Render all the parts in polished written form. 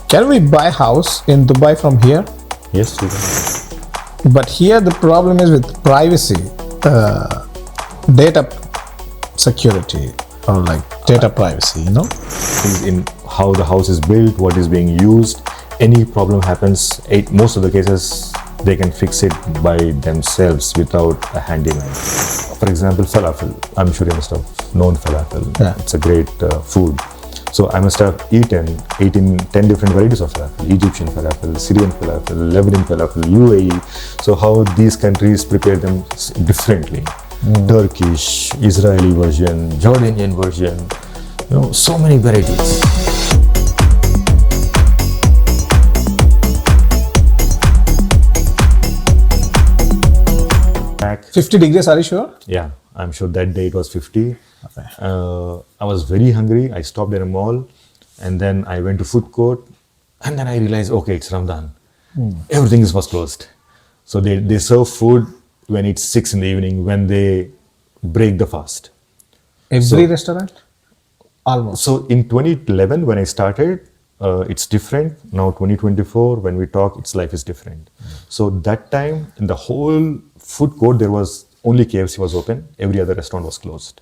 Can we buy house in Dubai from here? Yes, you can. But here the problem is with privacy, data security, or like data privacy, Things in how the house is built, what is being used. Any problem happens, most of the cases they can fix it by themselves without a handyman. For example, falafel. I'm sure you must have known falafel. Yeah. It's a great food. So I must have eaten 10 different varieties of falafel. Egyptian falafel, Syrian falafel, Lebanese falafel, UAE. So how these countries prepare them differently. Turkish, Israeli version, Jordanian version, so many varieties. 50 degrees, are you sure? Yeah, I'm sure that day it was 50. Okay. I was very hungry. I stopped at a mall and then I went to food court and then I realized, okay, it's Ramadan. Everything was closed. So they serve food when it's 6 in the evening, when they break the fast. Every restaurant? Almost. So in 2011, when I started, it's different. Now 2024, when we talk, its life is different. So that time, in the whole food court, there was only KFC was open. Every other restaurant was closed.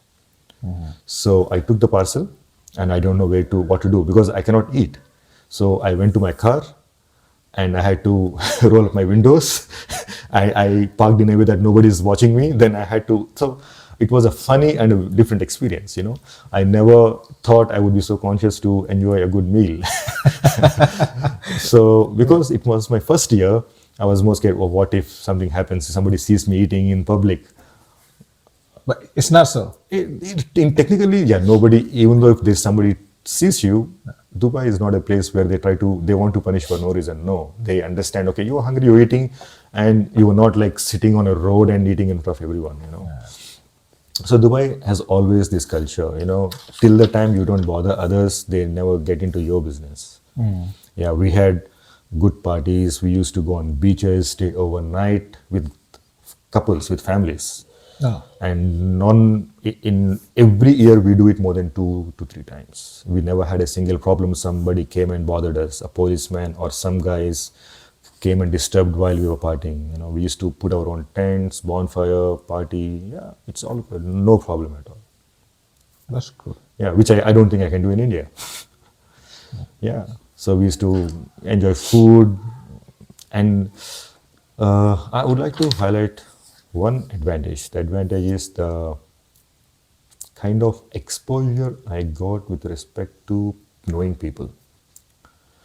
So I took the parcel and I don't know what to do because I cannot eat. So I went to my car and I had to roll up my windows. I parked in a way that nobody is watching me. Then I had to, so it was a funny and a different experience, I never thought I would be so conscious to enjoy a good meal. So because it was my first year, I was more scared of what if something happens, somebody sees me eating in public. But it's not so. Technically, yeah, nobody, even though if there's somebody sees you, Dubai is not a place where they want to punish for no reason. No, they understand, okay, you're hungry, you're eating, and you are not like sitting on a road and eating in front of everyone, So Dubai has always this culture, till the time you don't bother others, they never get into your business. Yeah, we had good parties. We used to go on beaches, stay overnight with couples, with families. Oh. And in every year we do it more than 2 to 3 times. We never had a single problem. Somebody came and bothered us, a policeman or some guys came and disturbed while we were partying. We used to put our own tents, bonfire, party. Yeah, it's all good. No problem at all. That's good. Yeah, which I don't think I can do in India. Yeah, so we used to enjoy food, and I would like to highlight one advantage. The advantage is the kind of exposure I got with respect to knowing people.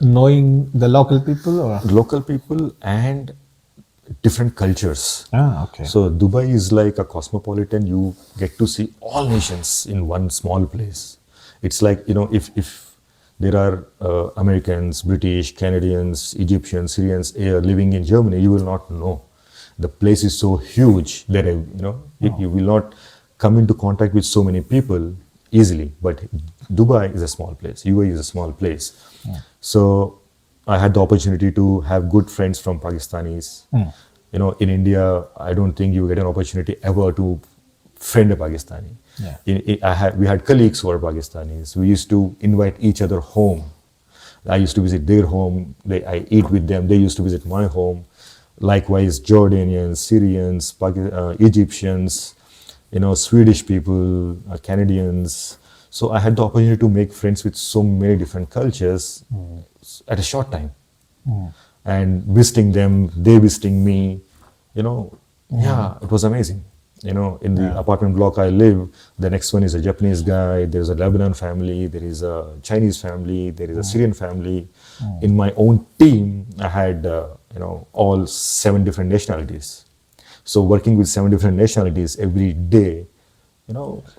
Knowing the local people, or? Local people and different cultures. Okay. So Dubai is like a cosmopolitan. You get to see all nations in one small place. It's like, if there are Americans, British, Canadians, Egyptians, Syrians living in Germany, you will not know. The place is so huge that, you will not come into contact with so many people easily. But Dubai is a small place. UAE is a small place. So I had the opportunity to have good friends from Pakistanis. In India, I don't think you get an opportunity ever to friend a Pakistani. Yeah. We had colleagues who were Pakistanis. We used to invite each other home. I used to visit their home. I eat with them. They used to visit my home. Likewise, Jordanians, Syrians, Egyptians, Swedish people, Canadians. So I had the opportunity to make friends with so many different cultures at a short time. And visiting them, they visiting me, yeah, it was amazing. In the apartment block I live, the next one is a Japanese guy, there's a Lebanon family, there is a Chinese family, there is a Syrian family. In my own team, I had, all 7 different nationalities. So working with 7 different nationalities every day,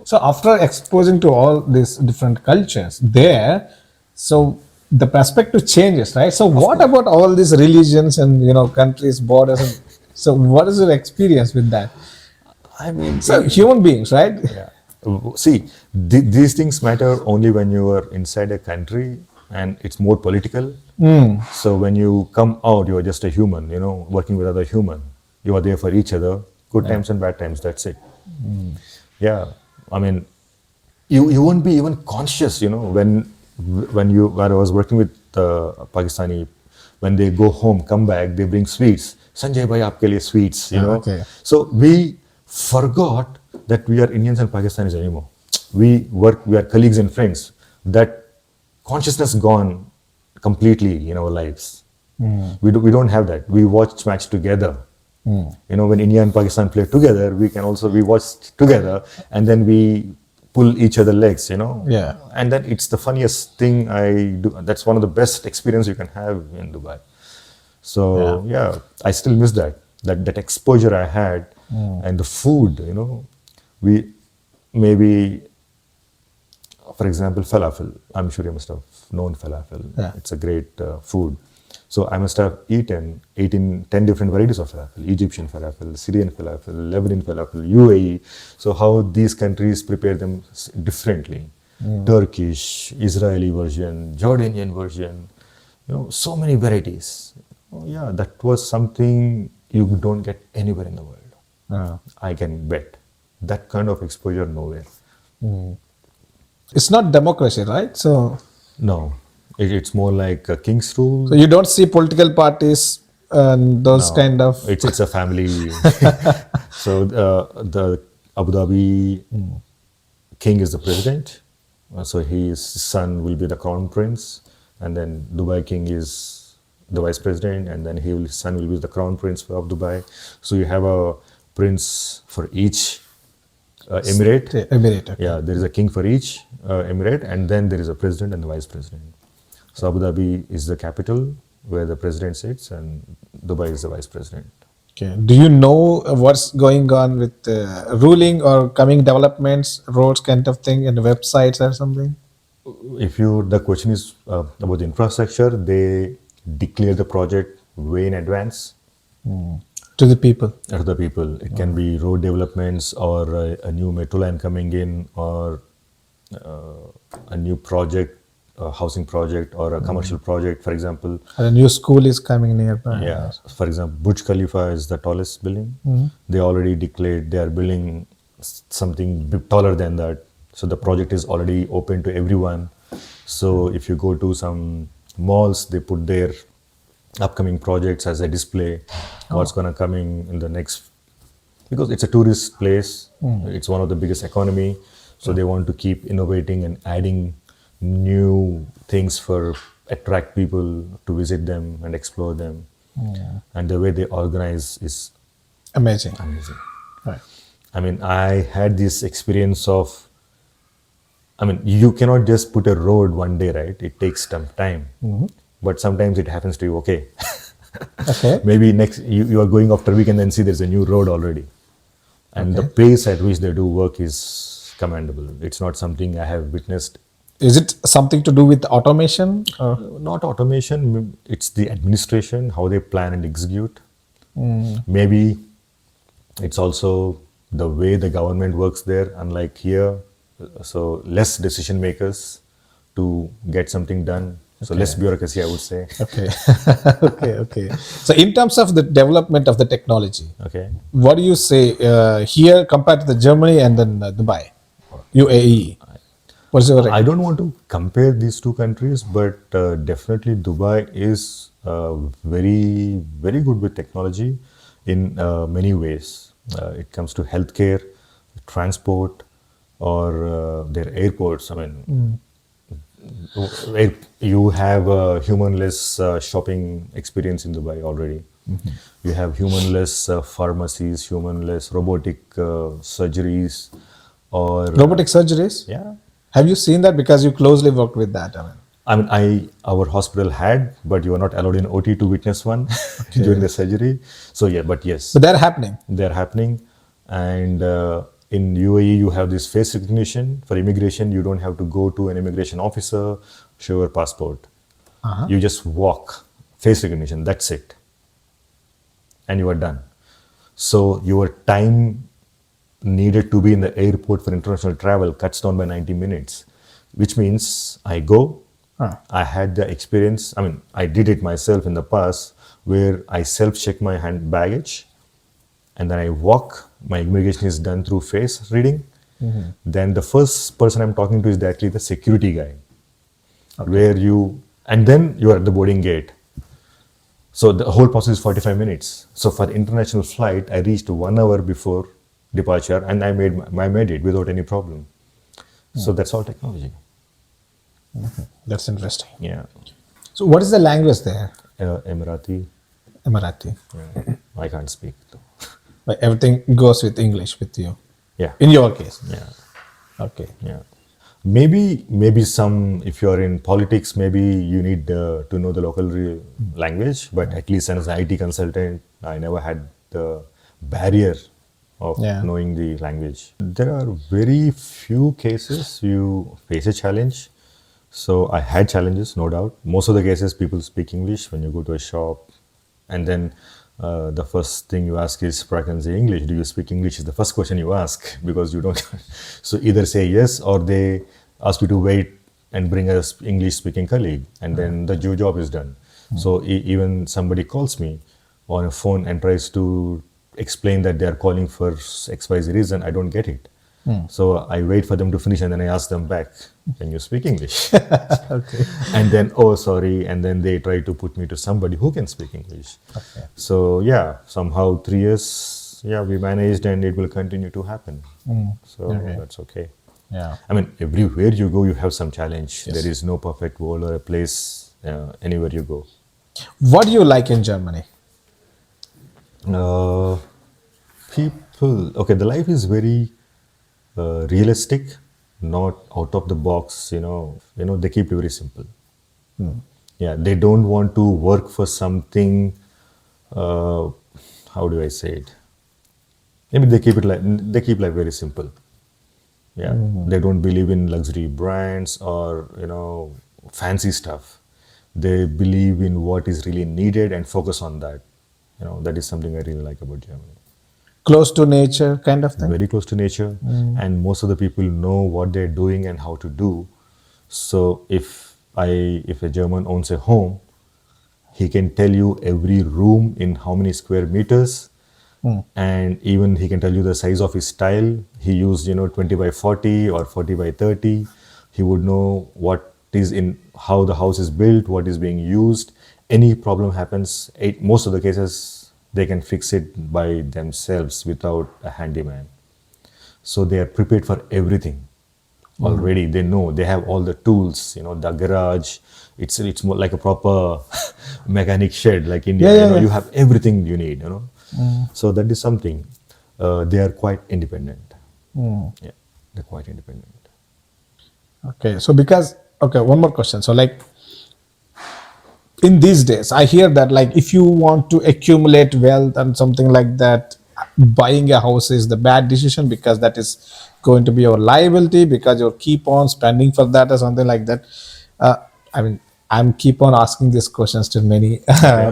So after exposing to all these different cultures there, so the perspective changes, right? So what about all these religions and, countries, borders? And, so what is your experience with that? I mean, So human beings, right? yeah. See, these things matter only when you are inside a country and it's more political. So when you come out, you are just a human, working with other human. You are there for each other, good times and bad times, that's it. Yeah, I mean, you won't be even conscious, when I was working with the Pakistani, when they go home, come back, they bring sweets. Sanjay bhai, aapke liye sweets, you know. Okay. So we forgot that we are Indians and Pakistanis anymore. We are colleagues and friends. That consciousness gone completely in our lives. We don't have that. We watch match together. You know, when India and Pakistan play together, we watch together, and then we pull each other legs, you know. Yeah. And then it's the funniest thing I do. That's one of the best experience you can have in Dubai. So yeah, I still miss that exposure I had, and the food, you know. We maybe, for example, falafel. I'm sure you must have known falafel. Yeah. It's a great food. So I must have eaten 10 different varieties of falafel: Egyptian falafel, Syrian falafel, Lebanese falafel, UAE. So how these countries prepare them differently. Turkish, Israeli version, Jordanian version. You know, so many varieties. Oh, yeah, that was something you don't get anywhere in the world. I can bet. That kind of exposure nowhere. It's not democracy, right? So No, it's more like a king's rule. you don't see political parties and those No, kind of. it's a family. So the Abu Dhabi king is the president. So his son will be the crown prince, and then Dubai king is the vice president, and then his son will be the crown prince of Dubai. So you have a prince for each emirate. Emirate. Okay. Yeah, there is a king for each emirate, and then there is a president and the vice president. So Abu Dhabi is the capital where the president sits, and Dubai is the vice president. Okay. Do you know what's going on with ruling or coming developments, roads kind of thing, and websites or something? The question is about the infrastructure, they declare the project way in advance To the people. to the people. It can be road developments, or a new metro line coming in, or a new project, a housing project, or a commercial project, for example. And a new school is coming nearby. Yeah, for example, Burj Khalifa is the tallest building. They already declared they are building something taller than that. So the project is already open to everyone. So if you go to some malls, they put their upcoming projects as a display. What's gonna coming in the next, because it's a tourist place. It's one of the biggest economy. So they want to keep innovating and adding new things for attract people to visit them and explore them. And the way they organize is Amazing. amazing. Right. I mean, I had this experience of, I mean, you cannot just put a road one day, right? It takes some time. But sometimes it happens to you, okay. Okay. Maybe you are going after a week and then see there's a new road already. And the pace at which they do work is commendable. It's not something I have witnessed. Is it something to do with automation? Or? Not automation, it's the administration, how they plan and execute. Maybe it's also the way the government works there, unlike here. So less decision makers to get something done. So less bureaucracy, I would say. Okay. Okay. So in terms of the development of the technology, Okay. what do you say here compared to the Germany and then Dubai, UAE? What's your I don't want to compare these two countries, but definitely Dubai is very, very good with technology in many ways. It comes to healthcare, transport, or their airports. I mean, you have a humanless shopping experience in Dubai already. You have humanless pharmacies, humanless robotic surgeries, or robotic surgeries? yeah. Have you seen that because you closely worked with that? Our hospital had, but you were not allowed in OT to witness one during the surgery. So yeah, but yes, But they're happening. they're happening. And in UAE, you have this face recognition for immigration. You don't have to go to an immigration officer, show your passport. You just walk, face recognition, that's it. And you are done. So your time needed to be in the airport for international travel cuts down by 90 minutes, which means I go, I had the experience, I mean, I did it myself in the past where I self-check my hand baggage and then I walk, my immigration is done through face reading. Then the first person I'm talking to is actually the security guy, where you and then you are at the boarding gate. So the whole process is 45 minutes. So for the international flight, I reached 1 hour before departure, and I made it without any problem. So that's all technology. That's interesting. Yeah. So what is the language there? Emirati. Emirati. Yeah. I can't speak though. But everything goes with English with you. Yeah. In your case. Yeah. Okay. Yeah. Maybe some, if you're in politics, maybe you need to know the local language, but at least as an IT consultant, I never had the barrier of knowing the language. There are very few cases you face a challenge. So I had challenges, no doubt. Most of the cases, people speak English when you go to a shop, and then the first thing you ask is, I can say English. Do you speak English? Is the first question you ask, because you don't. So either say yes, or they ask you to wait and bring a English speaking colleague, and then the job is done. So even somebody calls me on a phone and tries to explain that they are calling for XYZ reason, I don't get it. So I wait for them to finish, and then I ask them back, can you speak English? Okay. And then, oh, sorry. And then they try to put me to somebody who can speak English. Okay. So yeah, somehow 3 years, yeah, we managed, and it will continue to happen. So that's okay. Yeah. I mean, everywhere you go, you have some challenge. Yes. There is no perfect world or a place anywhere you go. What do you like in Germany? People, okay, the life is very realistic, not out of the box. They keep it very simple. Yeah, they don't want to work for something. How do I say it? Maybe they keep life very simple. Yeah, they don't believe in luxury brands or fancy stuff. They believe in what is really needed and focus on that. That is something I really like about Germany. Close to nature kind of thing? Very close to nature, and most of the people know what they're doing and how to do. So if a German owns a home, he can tell you every room in how many square meters, and even he can tell you the size of his tile. He used 20 by 40 or 40 by 30. He would know what is in how the house is built, what is being used. Any problem happens, most of the cases they can fix it by themselves without a handyman. So they are prepared for everything already. They know, they have all the tools, the garage. It's more like a proper mechanic shed like India. You have everything you need, So that is something. They are quite independent. Yeah, they're quite independent. Okay, so one more question. So in these days, I hear that if you want to accumulate wealth and something like that, buying a house is the bad decision because that is going to be your liability because you'll keep on spending for that or something like that. I'm keep on asking these questions to many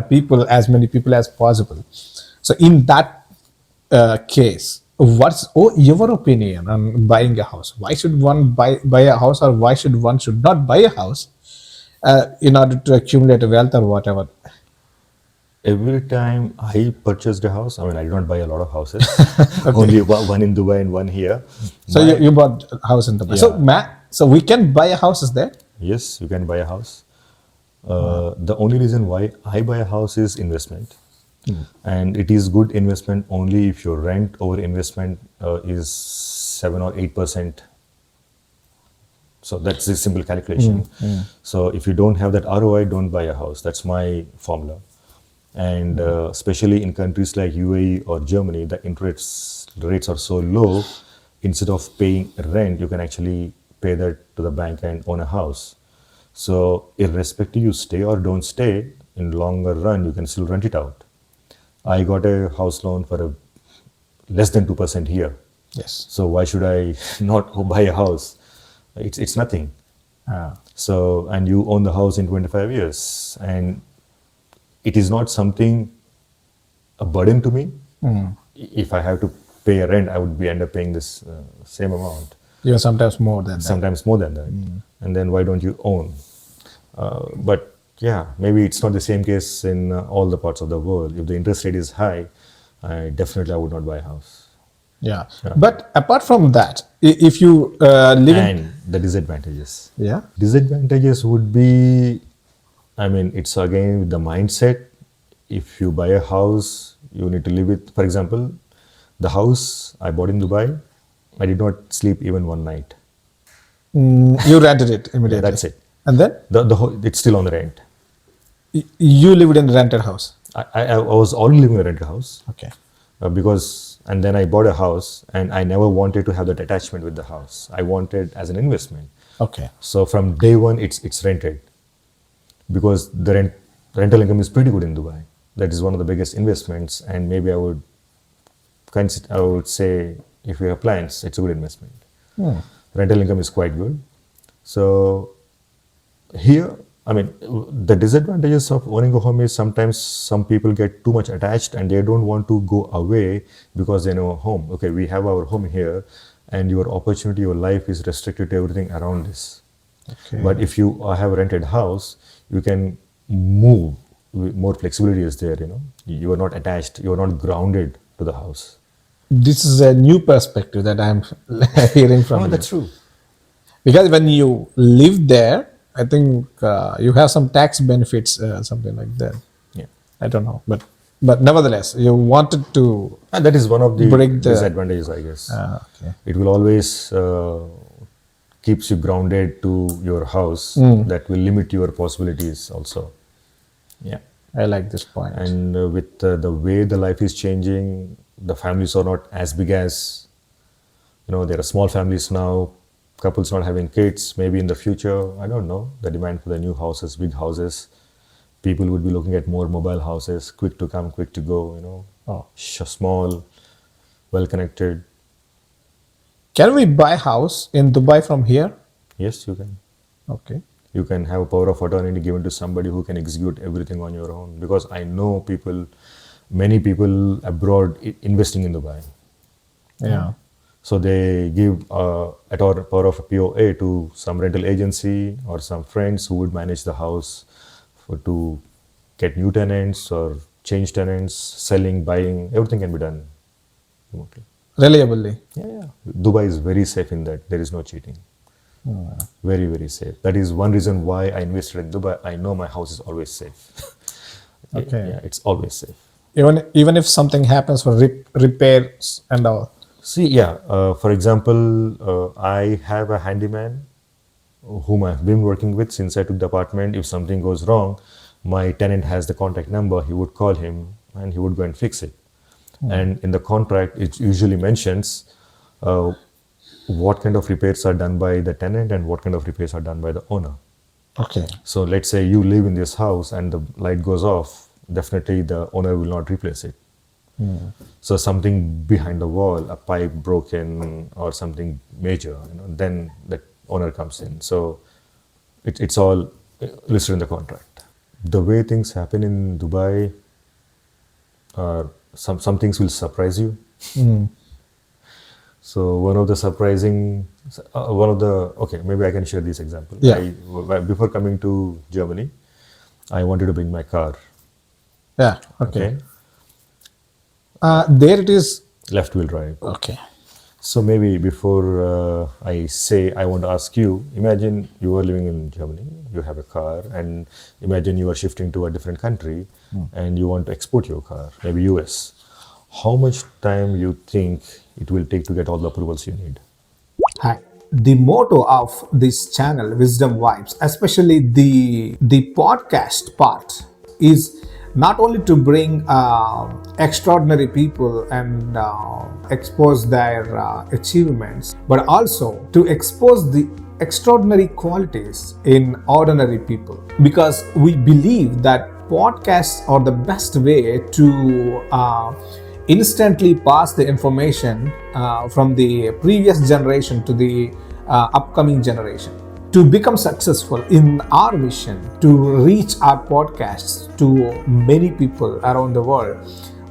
people, as many people as possible. So in that case, what's your opinion on buying a house? Why should one buy a house, or why should one should not buy a house in order to accumulate wealth or whatever? Every time I purchased a house, I did not buy a lot of houses. Only one in Dubai and one here. So you bought a house in Dubai. Yeah. So we can buy a house, is there? Yes, you can buy a house. The only reason why I buy a house is investment. And it is good investment only if your rent over investment is 7 or 8%. So that's a simple calculation. So if you don't have that ROI, don't buy a house. That's my formula. And especially in countries like UAE or Germany, the interest rates are so low. Instead of paying rent, you can actually pay that to the bank and own a house. So irrespective you stay or don't stay, in longer run, you can still rent it out. I got a house loan for less than 2% here. Yes. So why should I not go buy a house? It's nothing. So, and you own the house in 25 years, and it is not something a burden to me. If I have to pay a rent, I would end up paying this same amount. Yeah, sometimes more than that. Sometimes more than that. And then why don't you own? But yeah, maybe it's not the same case in all the parts of the world. If the interest rate is high, I would not buy a house. Yeah. But apart from that, if you live and the disadvantages. Yeah. Disadvantages would be I mean, it's again with the mindset. If you buy a house, you need to live with. For example, the house I bought in Dubai, I did not sleep even one night. You rented it Yeah, immediately. that's it. And then It's still on the rent. you lived in a rented house. I was already living in a rented house Okay. because, and then I bought a house, and I never wanted to have that attachment with the house. I wanted as an investment. Okay. So from day one, it's rented because rental income is pretty good in Dubai. That is one of the biggest investments, and maybe I would say if you have plans, it's a good investment. Rental income is quite good. So here, I mean, the disadvantages of owning a home is sometimes some people get too much attached and they don't want to go away because they know a home. Okay, we have our home here, and your opportunity, your life is restricted to everything around this. Okay. But if you have a rented house, you can move. More flexibility is there. You are not attached. You are not grounded to the house. This is a new perspective that I'm hearing from Oh, you. that's true. Because when you live there, I think you have some tax benefits, something like that. Yeah. I don't know, but nevertheless, you wanted to. And that is one of the Break the- disadvantages, I guess. Okay. It will always keeps you grounded to your house. That will limit your possibilities also. Yeah. I like this point. And with the way the life is changing, the families are not as big as, there are small families now, couples not having kids. Maybe in the future, I don't know, the demand for the new houses, big houses, people would be looking at more mobile houses, quick to come, quick to go, Oh. small, well connected. Can we buy house in Dubai from here? Yes, you can. Okay. You can have a power of attorney given to somebody who can execute everything on your own. Because I know many people abroad investing in Dubai. Yeah. So they give power of a POA to some rental agency or some friends who would manage the house to get new tenants or change tenants, selling, buying, everything can be done remotely. Reliably. Yeah. Dubai is very safe in that. There is no cheating. Very, very safe. That is one reason why I invested in Dubai. I know my house is always safe. Okay. Yeah, it's always safe. Even if something happens for repairs and all. See, yeah, for example, I have a handyman whom I've been working with since I took the apartment. If something goes wrong, my tenant has the contact number. He would call him and he would go and fix it. And in the contract, it usually mentions what kind of repairs are done by the tenant and what kind of repairs are done by the owner. Okay. So let's say you live in this house and the light goes off, definitely the owner will not replace it. So something behind the wall, a pipe broken or something major, then the owner comes in. So it's all listed in the contract. The way things happen in Dubai, some things will surprise you. So okay, maybe I can share this example. Yeah. Before coming to Germany, I wanted to bring my car. Yeah. Okay. There it is. Left wheel drive. Okay. So maybe before I say, I want to ask you, imagine you are living in Germany, you have a car, and imagine you are shifting to a different country and you want to export your car, maybe US. How much time you think it will take to get all the approvals you need? Hi. The motto of this channel, Wisdom Vibes, especially the podcast part, is not only to bring extraordinary people and expose their achievements, but also to expose the extraordinary qualities in ordinary people. Because we believe that podcasts are the best way to instantly pass the information from the previous generation to the upcoming generation. To become successful in our mission to reach our podcasts to many people around the world,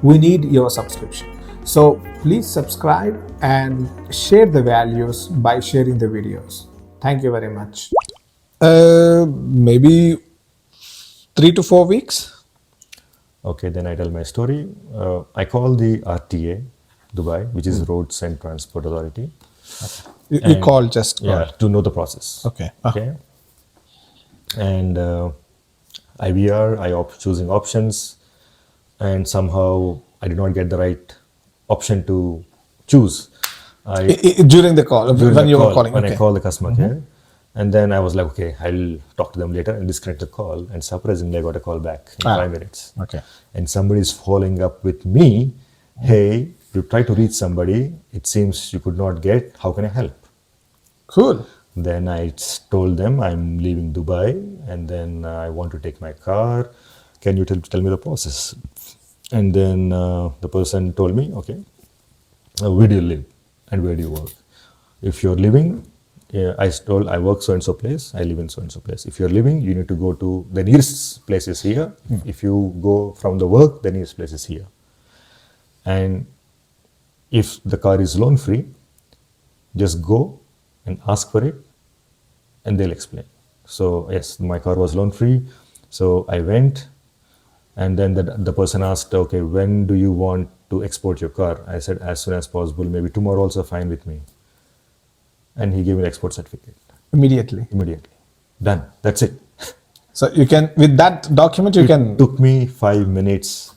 we need your subscription. So please subscribe and share the values by sharing the videos. Thank you very much. Maybe 3 to 4 weeks. Okay, then I tell my story. I call the RTA, Dubai, which is Roads and Transport Authority. You call just call. Yeah, to know the process. Okay. Okay. And IVR, choosing options, and somehow I did not get the right option to choose. During the call, During when the you were call, calling. when I Okay. called the customer care, and then I was like, okay, I'll talk to them later and disconnect the call. And surprisingly, I got a call back in 5 minutes. Okay. And somebody is following up with me, hey, you tried to reach somebody, it seems you could not get, how can I help? Cool. Then I told them I'm leaving Dubai and then I want to take my car. Can you tell me the process? And then the person told me, okay, where do you live and where do you work? If you're living, yeah, I told I work so and so place, I live in so and so place. If you're living, you need to go to the nearest place is here. If you go from the work, the nearest place is here. And if the car is loan free, just go and ask for it and they'll explain. So yes, my car was loan free. So I went and then the person asked, okay, when do you want to export your car? I said, as soon as possible, maybe tomorrow also fine with me. And he gave me the export certificate. Immediately. Immediately. Done. That's it. So you can, with that document, you can. Took me 5 minutes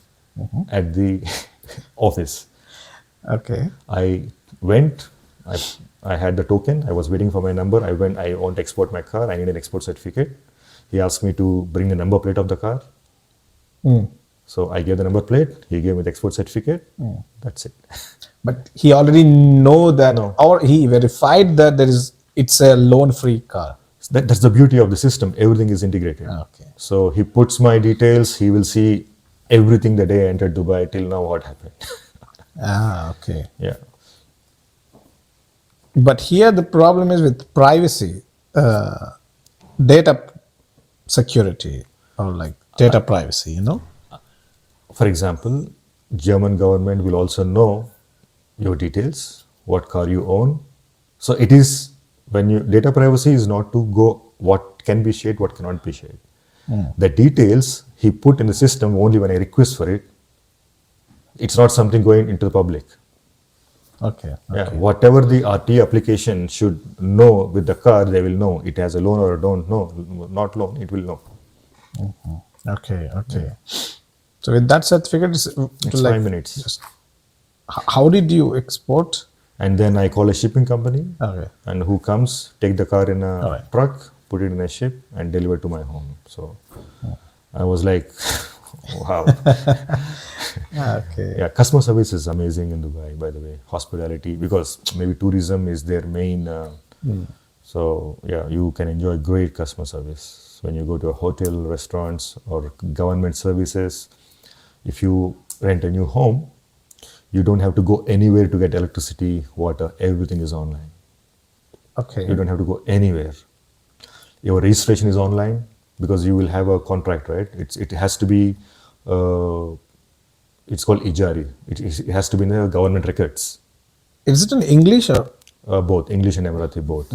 at the office. Okay. I went, I had the token, I was waiting for my number. I went, I want to export my car, I need an export certificate. He asked me to bring the number plate of the car. So I gave the number plate, he gave me the export certificate. That's it. But he already know that, No. or he verified that it's a loan-free car. That's the beauty of the system. Everything is integrated. Okay. So he puts my details, he will see everything the day I entered Dubai till now what happened. Okay. Yeah. But here the problem is with privacy, data security, or like data privacy, you know? For example, German government will also know your details, what car you own. So it is when you data privacy is not to go what can be shared, what cannot be shared. The details he put in the system only when I request for it. It's not something going into the public. Okay. Yeah, whatever the RT application should know with the car, they will know it has a loan or don't know, not loan, it will know. Okay. So with that certificate, It's 5 minutes. How did you export? And then I call a shipping company, Okay. and who comes, take the car in a Alright. truck, put it in a ship, and deliver to my home. So I was like, wow. Okay. Yeah, customer service is amazing in Dubai, by the way. Hospitality, because maybe tourism is their main. So yeah, you can enjoy great customer service when you go to a hotel, restaurants, or government services. If you rent a new home, you don't have to go anywhere to get electricity, water. Everything is online. Okay. You don't have to go anywhere. Your registration is online because you will have a contract, right? It has to be. It's called Ijari. It has to be in the government records. Is it in English or? Both English and Emirati, both.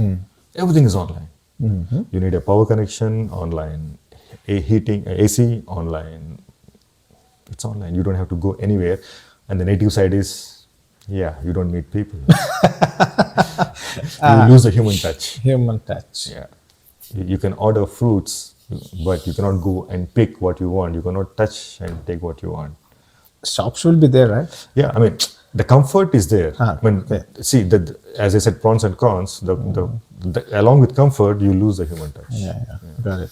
Everything is online. You need a power connection online, a heating, AC online. It's online. You don't have to go anywhere. And the native side is, yeah, you don't meet people. You lose the human touch. Human touch. Yeah, you can order fruits, but you cannot go and pick what you want. You cannot touch and take what you want. Shops will be there, right? Yeah, I mean, the comfort is there. I mean, okay. see, as I said, pros and cons. Along with comfort, you lose the human touch. Yeah. Got it.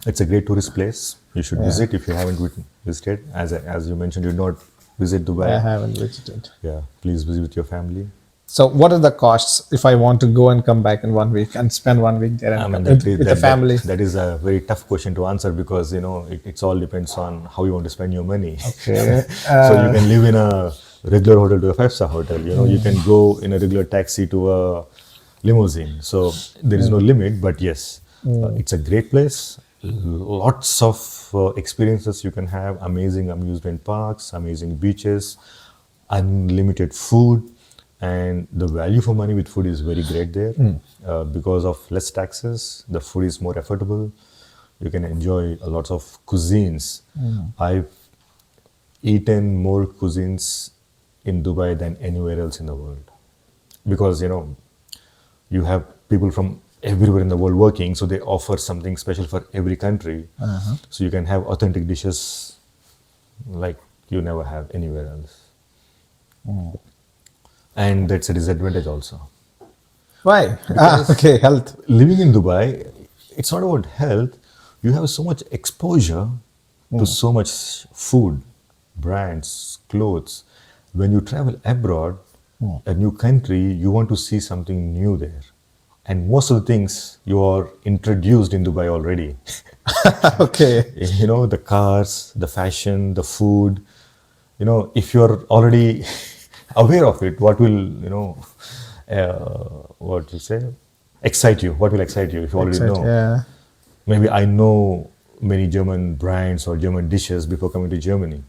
It's a great tourist place. You should visit if you haven't visited. As you mentioned, you did not visit Dubai. I haven't visited. Yeah, please visit with your family. So what are the costs if I want to go and come back in 1 week and spend 1 week there and with the family? That is a very tough question to answer because, it all depends on how you want to spend your money. Okay. So you can live in a regular hotel to a 5-star hotel. You can go in a regular taxi to a limousine. So there is no limit, but yes, it's a great place. Lots of experiences you can have, amazing amusement parks, amazing beaches, unlimited food. And the value for money with food is very great there because of less taxes. The food is more affordable. You can enjoy a lot of cuisines. I've eaten more cuisines in Dubai than anywhere else in the world because you have people from everywhere in the world working, so they offer something special for every country. So you can have authentic dishes like you never have anywhere else. And that's a disadvantage also. Why? Because Okay, health. living in Dubai, it's not about health. You have so much exposure to so much food, brands, clothes. When you travel abroad, a new country, you want to see something new there. And most of the things you are introduced in Dubai already. Okay. You know, the cars, the fashion, the food. You know, if you're already aware of it, what will, what you say, excite you? What will excite you if you already know? Yeah. Maybe I know many German brands or German dishes before coming to Germany.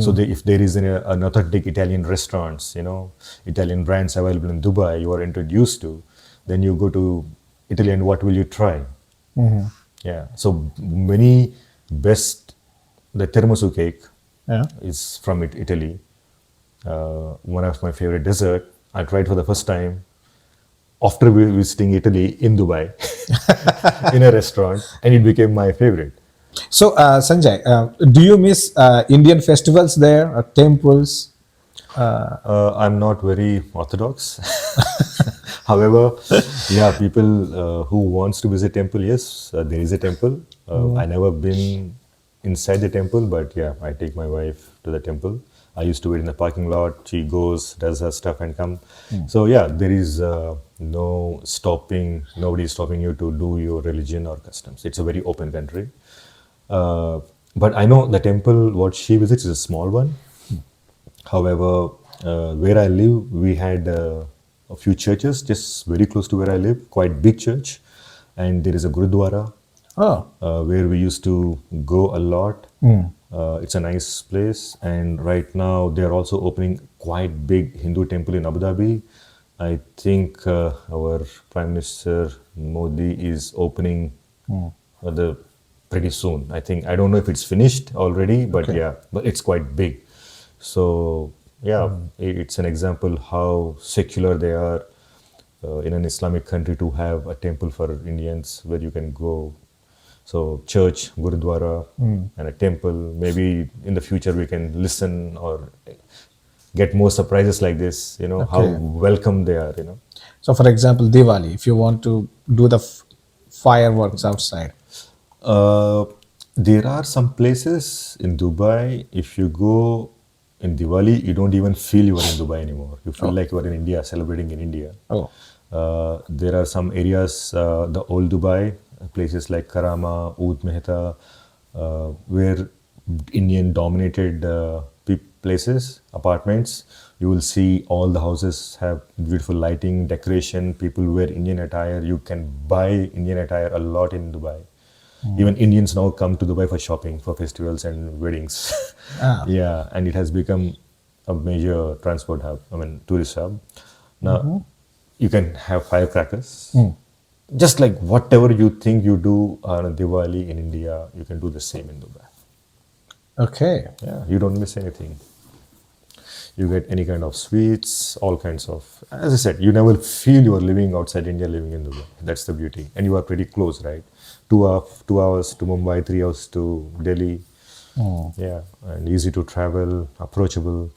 So if there is an authentic Italian restaurants, Italian brands available in Dubai, you are introduced to, then you go to Italy and what will you try? Yeah. So many best, the tiramisu cake Yeah. is from Italy. One of my favorite dessert. I tried for the first time after visiting Italy in Dubai in a restaurant, and it became my favorite. So, Sanjay, do you miss Indian festivals there, or temples? I'm not very orthodox. However, yeah, people who wants to visit temple, yes, there is a temple. I never been inside the temple, but yeah, I take my wife to the temple. I used to wait in the parking lot. She goes, does her stuff, and come. So yeah, there is no stopping. Nobody is stopping you to do your religion or customs. It's a very open country. But I know the temple what she visits is a small one. However, where I live, we had a few churches just very close to where I live, quite big church, and there is a gurudwara Oh, where we used to go a lot. It's a nice place, and right now they are also opening quite big Hindu temple in Abu Dhabi. I think our Prime Minister Modi is opening the pretty soon. I think I don't know if it's finished already, but okay. yeah, but it's quite big. So yeah, it's an example how secular they are in an Islamic country to have a temple for Indians where you can go. So church, gurudwara, and a temple. Maybe in the future we can listen or get more surprises like this. You know how Okay. welcome they are. So, for example, Diwali, if you want to do the fireworks outside. Uh, there are some places in Dubai, if you go in Diwali, you don't even feel you are in Dubai anymore. You feel Oh, like you are in India, celebrating in India. oh, There are some areas, the old Dubai, places like Karama, Oud Mehta, where Indian dominated places, apartments. You will see all the houses have beautiful lighting, decoration, people wear Indian attire. You can buy Indian attire a lot in Dubai. Even Indians now come to Dubai for shopping, for festivals and weddings. ah, Yeah, and it has become a major transport hub, I mean, tourist hub. Now, you can have firecrackers. Just like whatever you think you do on Diwali in India, you can do the same in Dubai. okay. Yeah, you don't miss anything. You get any kind of sweets, all kinds of. As I said, you never feel you are living outside India, living in Dubai. That's the beauty, and you are pretty close, right? 2 hours to Mumbai, 3 hours to Delhi. Yeah, and easy to travel, approachable.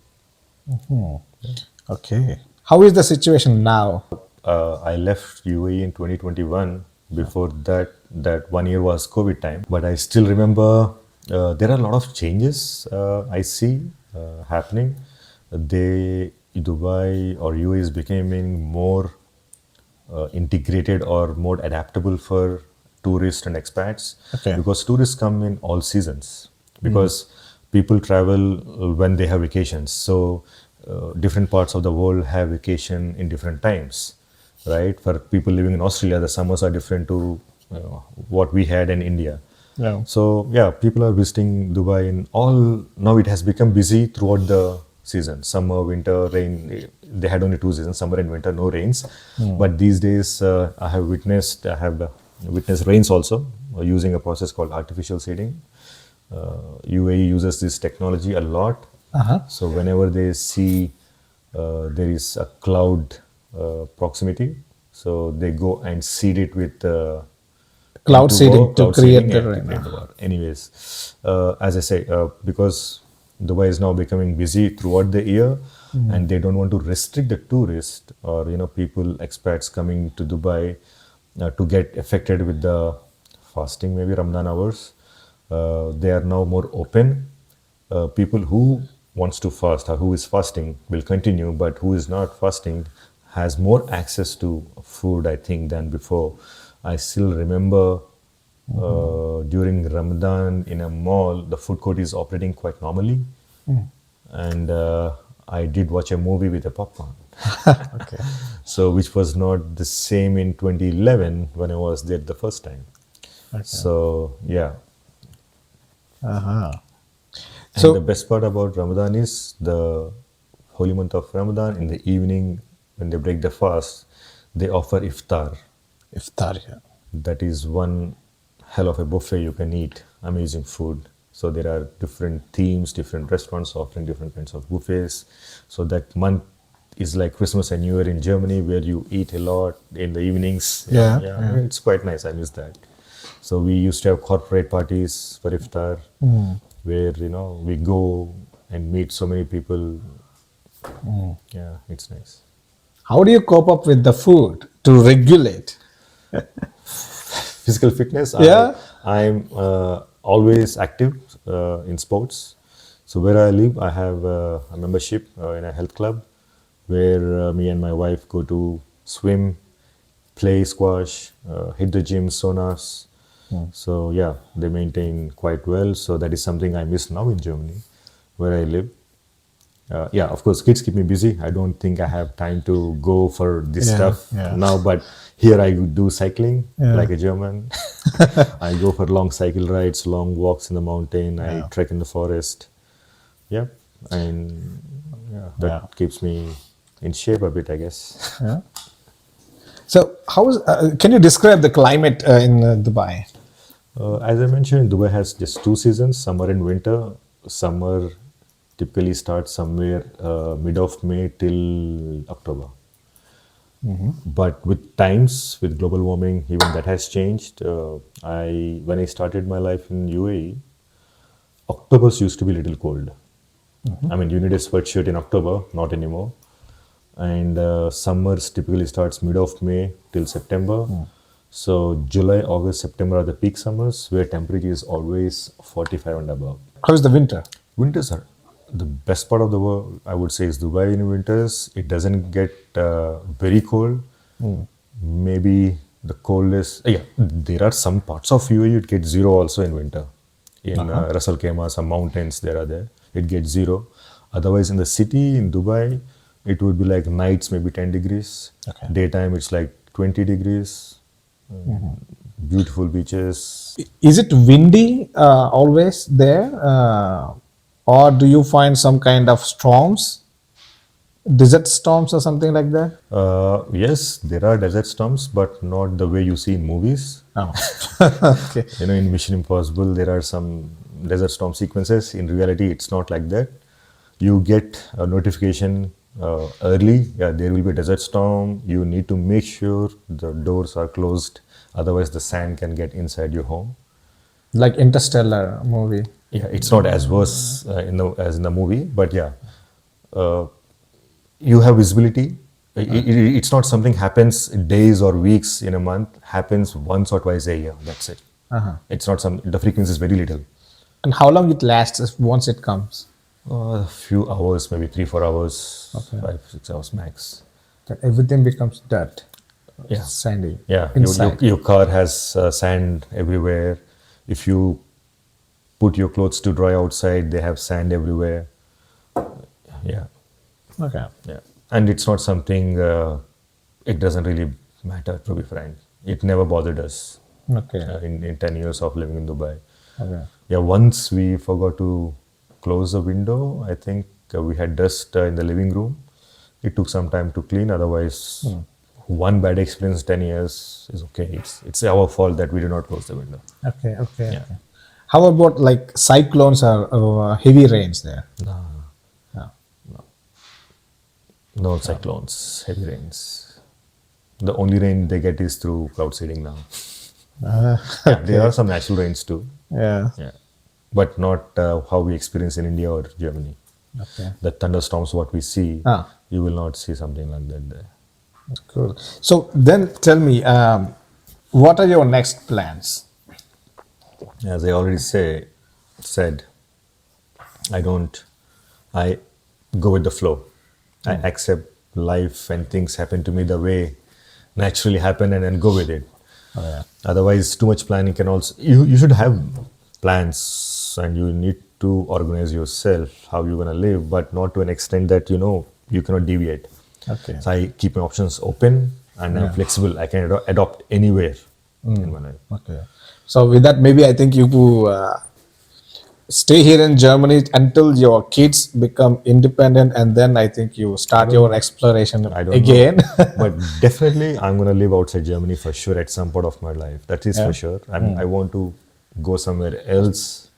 Okay. How is the situation now? I left UAE in 2021. Before that, that 1 year was COVID time. But I still remember there are a lot of changes I see happening. Dubai or UAE is becoming more integrated or more adaptable for tourists and expats Okay. because tourists come in all seasons because people travel when they have vacations. So different parts of the world have vacation in different times, right? For people living in Australia, the summers are different to what we had in India. Yeah. So yeah, people are visiting Dubai in all. Now it has become busy throughout the season: summer, winter, rain. They had only 2 seasons: summer and winter, no rains. But these days, I have witnessed rains also using a process called artificial shading. UAE uses this technology a lot. Uh-huh. So whenever they see there is a cloud proximity, So they go and seed it with Cloud M2O, seeding to cloud create seeding the and to rain. create the water. Anyways, as I say, because Dubai is now becoming busy throughout the year, and they don't want to restrict the tourist or people expats coming to Dubai to get affected with the fasting, maybe Ramadan hours. They are now more open. People who wants to fast or who is fasting will continue, but who is not fasting has more access to food, I think, than before. I still remember during Ramadan in a mall, the food court is operating quite normally, and I did watch a movie with a popcorn. Okay. So, which was not the same in 2011 when I was there the first time. So, yeah. Uh-huh. And the So, best part about Ramadan is the holy month of Ramadan. In the evening, when they break the fast, they offer iftar. iftar, yeah. That is one hell of a buffet you can eat. Amazing food. So there are different themes, different restaurants offering different kinds of buffets. So that month is like Christmas and New Year in Germany, where you eat a lot in the evenings. Yeah, Yeah, yeah. it's quite nice. I miss that. So we used to have corporate parties for iftar, where we go and meet so many people. Yeah, it's nice. How do you cope up with the food to regulate? Physical fitness, Yeah. I'm always active in sports. So where I live, I have a membership in a health club where me and my wife go to swim, play squash, hit the gym, saunas. So yeah, they maintain quite well. So that is something I miss now in Germany, where I live. Yeah, of course, kids keep me busy. I don't think I have time to go for this Yeah, stuff yeah. now, but here I do cycling Yeah. like a German. I go for long cycle rides, long walks in the mountain. I trek in the forest. Yeah, and yeah, that Yeah. keeps me in shape a bit, I guess. Yeah. So, can you describe the climate in Dubai? As I mentioned, Dubai has just two seasons, summer and winter. Summer typically starts somewhere mid of May till October. But with times, with global warming, even that has changed. When I started my life in UAE, October's used to be a little cold. I mean, you need a sweatshirt in October, not anymore. And summers typically starts mid of May till September. So July, August, September are the peak summers where temperature is always 45 and above. How is the winter? Winters are the best part of the world, I would say, is Dubai in winters. It doesn't get very cold. Maybe the coldest, yeah, there are some parts of UAE it gets zero also in winter. In Ras Al Khaimah, some mountains there are there, it gets zero. Otherwise, in the city, in Dubai, it would be like nights maybe 10 degrees. Okay. Daytime, it's like 20 degrees. Beautiful beaches. Is it windy always there? Or do you find some kind of storms? Desert storms or something like that? Yes, there are desert storms, but not the way you see in movies. Oh. Okay. In Mission Impossible, there are some desert storm sequences. In reality, it's not like that. You get a notification early. Yeah, there will be a desert storm. You need to make sure the doors are closed. Otherwise, the sand can get inside your home. Like Interstellar movie. Yeah, it's not as worse as in the movie, but yeah, you have visibility. It's not something happens days or weeks in a month. Happens once or twice a year. That's it. It's not some. The frequency is very little. And how long it lasts once it comes? A few hours, maybe 3-4 hours, Okay. 5-6 hours max. That everything becomes dirt. Yeah. Sandy. Yeah, Inside. your car has sand everywhere. If you put your clothes to dry outside, they have sand everywhere. Yeah, Okay. yeah. And it's not something, it doesn't really matter, to be frank. It never bothered us Okay. in 10 years of living in Dubai. Okay. Yeah, once we forgot to close the window. I think we had dust in the living room. It took some time to clean. Otherwise, one bad experience 10 years is okay. It's our fault that we did not close the window. Okay. Okay. Yeah. Okay. How about like cyclones or heavy rains there? No, No. no cyclones, heavy rains. The only rain they get is through cloud seeding now. Uh, Yeah, there are some natural rains too. yeah. Yeah, but not how we experience in India or Germany. Okay. The thunderstorms, what we see, Ah. you will not see something like that there. Cool. So then tell me, what are your next plans? As I already said, I don't. I go with the flow. I accept life and things happen to me the way naturally happen, and then go with it. Oh, yeah. Otherwise, too much planning can also. You should have plans, and you need to organize yourself how you're gonna live, but not to an extent that you cannot deviate. Okay. So I keep my options open, and I'm flexible. I can adopt anywhere in my life. Okay. So with that, maybe I think you stay here in Germany until your kids become independent, and then I think you start your exploration I don't again. know, but definitely I'm gonna live outside Germany for sure at some point of my life. That is for sure. I want to go somewhere else,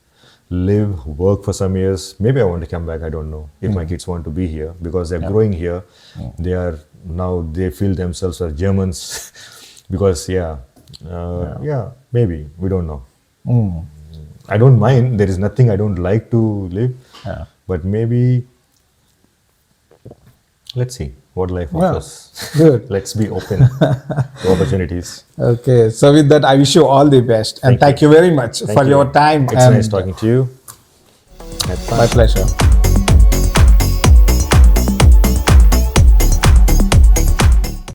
live, work for some years. Maybe I want to come back. I don't know if my kids want to be here because they're growing here. They feel themselves as Germans because maybe we don't know. I don't mind. There is nothing I don't like to live, Yeah. but maybe let's see what life Yeah. offers. Good. Let's be open to opportunities. Okay. So with that, I wish you all the best, and thank you very much Thank for you. your time. It's nice talking to you. Have fun. My pleasure.